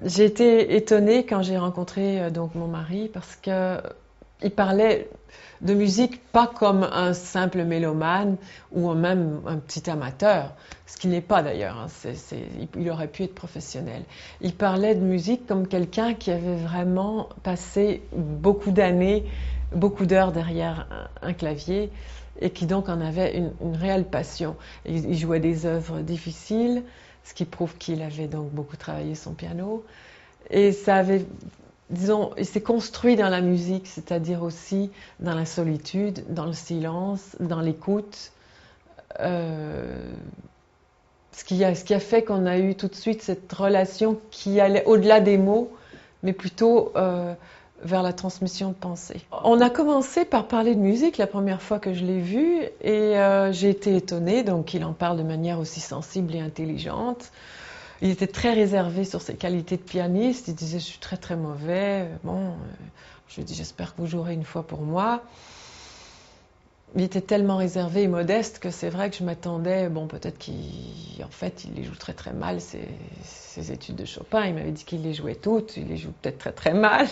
J'ai été étonnée quand j'ai rencontré donc mon mari parce que il parlait de musique pas comme un simple mélomane ou même un petit amateur, ce qui n'est pas d'ailleurs, hein, il aurait pu être professionnel. Il parlait de musique comme quelqu'un qui avait vraiment passé beaucoup d'années, beaucoup d'heures derrière un clavier et qui donc en avait une réelle passion. Il jouait des œuvres difficiles, ce qui prouve qu'il avait donc beaucoup travaillé son piano. Et ça avait, disons, il s'est construit dans la musique, c'est-à-dire aussi dans la solitude, dans le silence, dans l'écoute. Euh, ce qui a fait qu'on a eu tout de suite cette relation qui allait au-delà des mots, mais plutôt vers la transmission de pensée. On a commencé par parler de musique la première fois que je l'ai vu et j'ai été étonnée, donc il en parle de manière aussi sensible et intelligente. Il était très réservé sur ses qualités de pianiste. Il disait, je suis très très mauvais. Bon, je lui ai dit, j'espère que vous jouerez une fois pour moi. Il était tellement réservé et modeste que c'est vrai que je m'attendais, bon, peut-être qu'en fait, il les joue très très mal, ses études de Chopin. Il m'avait dit qu'il les jouait toutes, il les joue peut-être très très mal.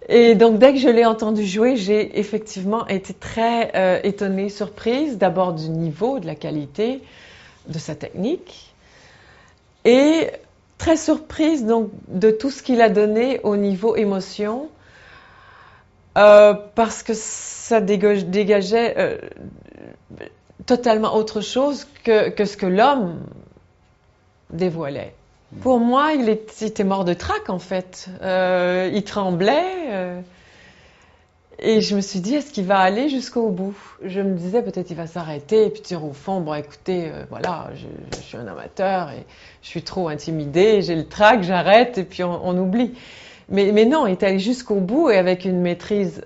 Et donc, dès que je l'ai entendu jouer, j'ai effectivement été très étonnée, surprise, d'abord du niveau, de la qualité, de sa technique. Et très surprise donc de tout ce qu'il a donné au niveau émotion, parce que ça dégageait totalement autre chose que ce que l'homme dévoilait. Pour moi, il était mort de trac en fait. Il tremblait. Et je me suis dit, est-ce qu'il va aller jusqu'au bout? Je me disais, peut-être il va s'arrêter et puis dire au fond, bon écoutez, voilà, je suis un amateur et je suis trop intimidée, j'ai le trac, j'arrête et puis on oublie. Mais non, il est allé jusqu'au bout et avec une maîtrise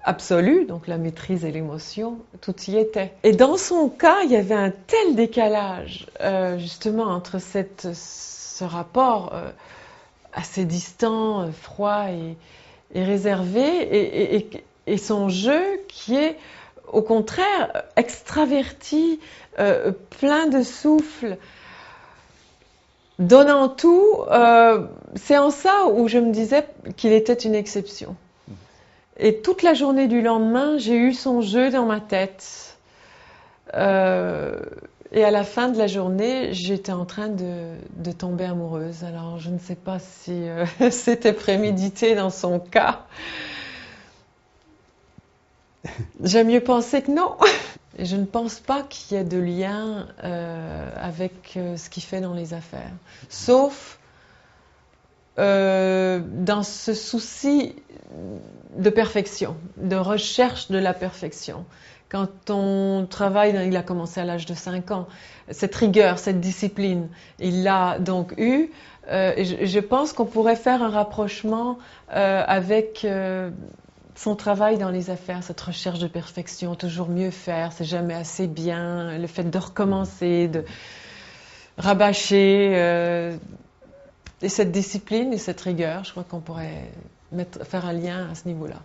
absolue, donc la maîtrise et l'émotion, tout y était. Et dans son cas, il y avait un tel décalage justement entre ce rapport assez distant, froid et réservé et son jeu qui est au contraire extraverti, plein de souffle, donnant tout. C'est en ça où je me disais qu'il était une exception. Et toute la journée du lendemain, j'ai eu son jeu dans ma tête. Et à la fin de la journée, j'étais en train de tomber amoureuse. Alors, je ne sais pas si c'était prémédité dans son cas. J'aime mieux penser que non. Et je ne pense pas qu'il y ait de lien avec ce qu'il fait dans les affaires. Sauf dans ce souci de perfection, de recherche de la perfection. Quand on travaille, il a commencé à l'âge de 5 ans, cette rigueur, cette discipline, il l'a donc eue. Et je pense qu'on pourrait faire un rapprochement avec son travail dans les affaires, cette recherche de perfection, toujours mieux faire, c'est jamais assez bien, le fait de recommencer, de rabâcher, et cette discipline et cette rigueur, je crois qu'on pourrait faire un lien à ce niveau-là.